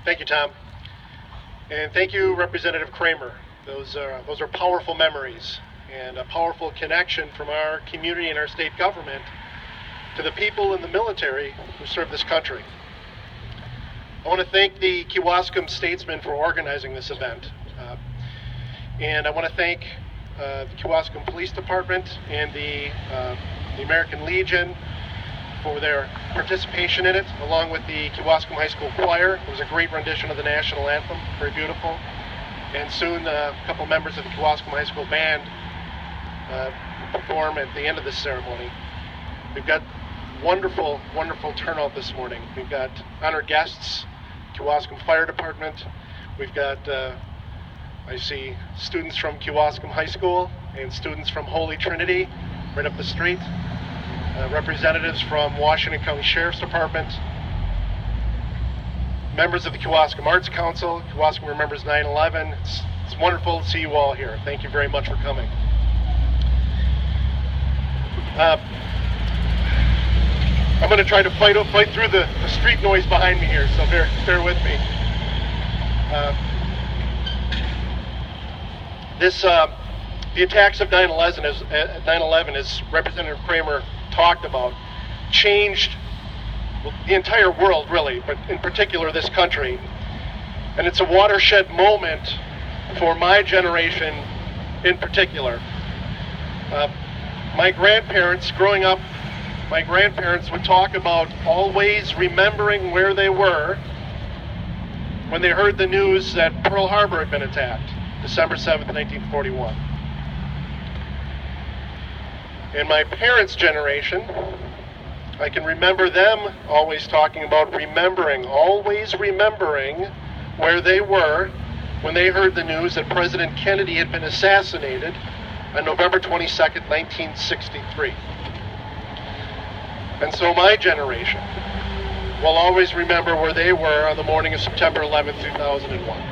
Thank you, Tom. And thank you, Representative Kramer. Those are powerful memories and a powerful connection from our community and our state government to the people in the military who serve this country. I want to thank the Kewaskum statesmen for organizing this event. And I want to thank the Kewaskum Police Department and the American Legion for their participation in it, along with the Kewaskum High School Choir. It was a great rendition of the national anthem, very beautiful. And soon a couple members of the Kewaskum High School Band perform at the end of this ceremony. We've got wonderful, wonderful turnout this morning. We've got honored guests, Kewaskum Fire Department. We've got, I see students from Kewaskum High School and students from Holy Trinity right up the street. Representatives from Washington County Sheriff's Department, members of the Kewaskum Arts Council. Kewaskum remembers 9/11. It's wonderful to see you all here. Thank you very much for coming. I'm going to try to fight through the street noise behind me here, so bear with me. The attacks of 9/11, as Representative Kramer talked about, changed the entire world, really, but in particular this country. And it's a watershed moment for my generation in particular. My grandparents, growing up, my grandparents would talk about always remembering where they were when they heard the news that Pearl Harbor had been attacked, December 7th, 1941. In my parents' generation, I can remember them always talking about always remembering where they were when they heard the news that President Kennedy had been assassinated on November 22nd, 1963. And so my generation will always remember where they were on the morning of September 11th, 2001.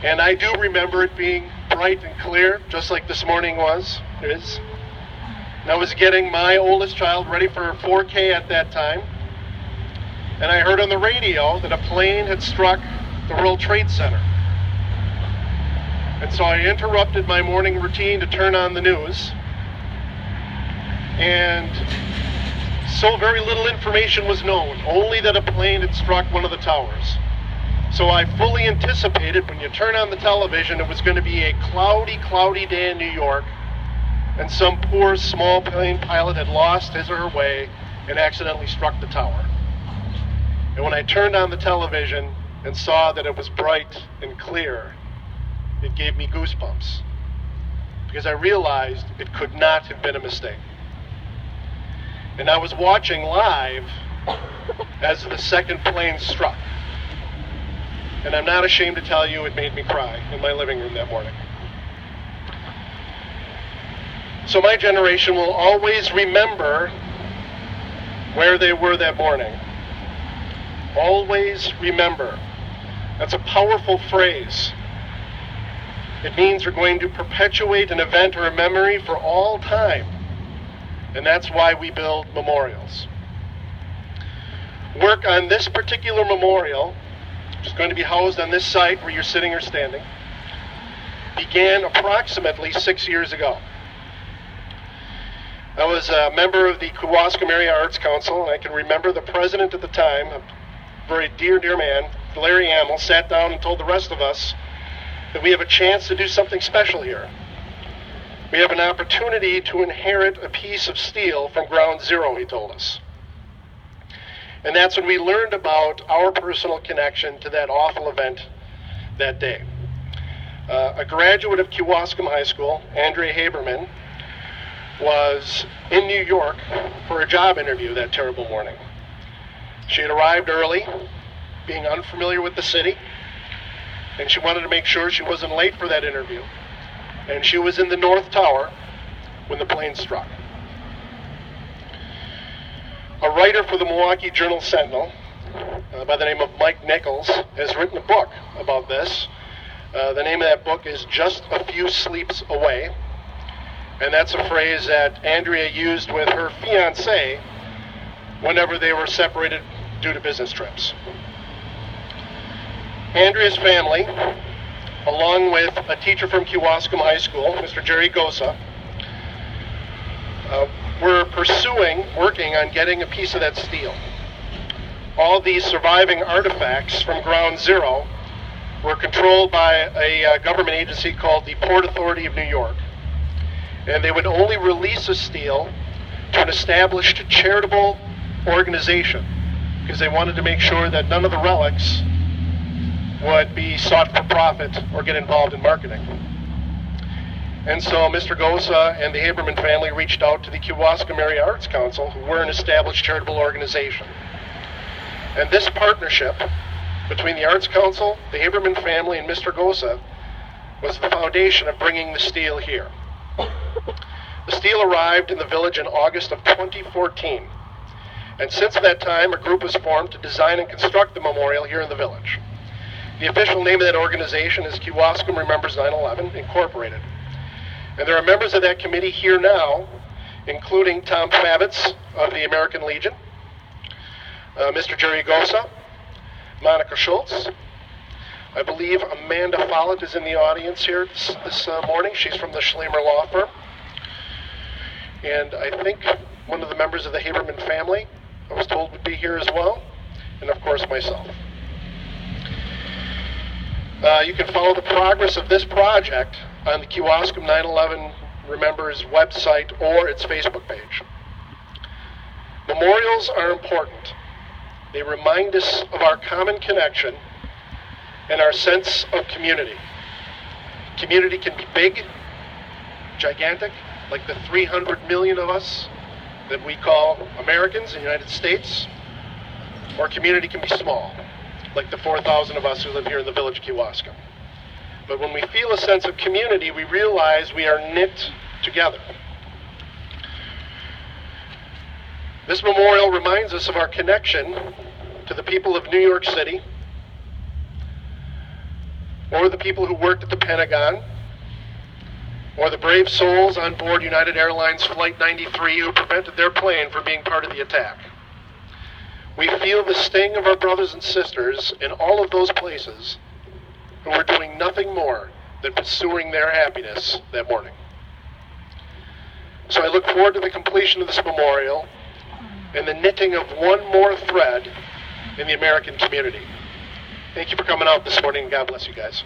And I do remember it being bright and clear, just like this morning is. And I was getting my oldest child ready for 4K at that time. And I heard on the radio that a plane had struck the World Trade Center. And so I interrupted my morning routine to turn on the news. And so very little information was known, only that a plane had struck one of the towers. So I fully anticipated when you turn on the television, it was going to be a cloudy day in New York, and some poor small plane pilot had lost his or her way and accidentally struck the tower. And when I turned on the television and saw that it was bright and clear, it gave me goosebumps, because I realized it could not have been a mistake. And I was watching live as the second plane struck. And I'm not ashamed to tell you, it made me cry in my living room that morning. So my generation will always remember where they were that morning. Always remember. That's a powerful phrase. It means we're going to perpetuate an event or a memory for all time. And that's why we build memorials. Work on this particular memorial, which is going to be housed on this site where you're sitting or standing, began approximately 6 years ago. I was a member of the Kewaskum Area Arts Council, and I can remember the president at the time, a very dear man, Larry Amel, sat down and told the rest of us that we have a chance to do something special here. We have an opportunity to inherit a piece of steel from ground zero, he told us. And that's when we learned about our personal connection to that awful event that day. A graduate of Kewaskum High School, Andrea Haberman, was in New York for a job interview that terrible morning. She had arrived early, being unfamiliar with the city, and she wanted to make sure she wasn't late for that interview. And she was in the North Tower when the plane struck. A writer for the Milwaukee Journal-Sentinel by the name of Mike Nichols has written a book about this. The name of that book is Just a Few Sleeps Away. And that's a phrase that Andrea used with her fiancé whenever they were separated due to business trips. Andrea's family, along with a teacher from Kewaskum High School, Mr. Jerry Gosa, were working on getting a piece of that steel. All these surviving artifacts from Ground Zero were controlled by a government agency called the Port Authority of New York. And they would only release the steel to an established charitable organization because they wanted to make sure that none of the relics would be sought for profit or get involved in marketing. And so Mr. Gosa and the Haberman family reached out to the Kewaskum Area Arts Council, who were an established charitable organization. And this partnership between the Arts Council, the Haberman family, and Mr. Gosa was the foundation of bringing the steel here. The steel arrived in the village in August of 2014. And since that time, a group was formed to design and construct the memorial here in the village. The official name of that organization is Kewaskum Remembers 9/11 Incorporated. And there are members of that committee here now, including Tom Favitz of the American Legion, Mr. Jerry Gosa, Monica Schultz. I believe Amanda Follett is in the audience here this morning. She's from the Schlemer Law Firm. And I think one of the members of the Haberman family, I was told, would be here as well. And of course, myself. You can follow the progress of this project on the Kewaskum 9/11 Remembers website or its Facebook page. Memorials are important. They remind us of our common connection and our sense of community. Community can be big, gigantic, like the 300 million of us that we call Americans in the United States, or community can be small, like the 4,000 of us who live here in the village of Kewaskum. But when we feel a sense of community, we realize we are knit together. This memorial reminds us of our connection to the people of New York City, or the people who worked at the Pentagon, or the brave souls on board United Airlines Flight 93 who prevented their plane from being part of the attack. We feel the sting of our brothers and sisters in all of those places who were doing nothing more than pursuing their happiness that morning. So I look forward to the completion of this memorial and the knitting of one more thread in the American community. Thank you for coming out this morning, and God bless you guys.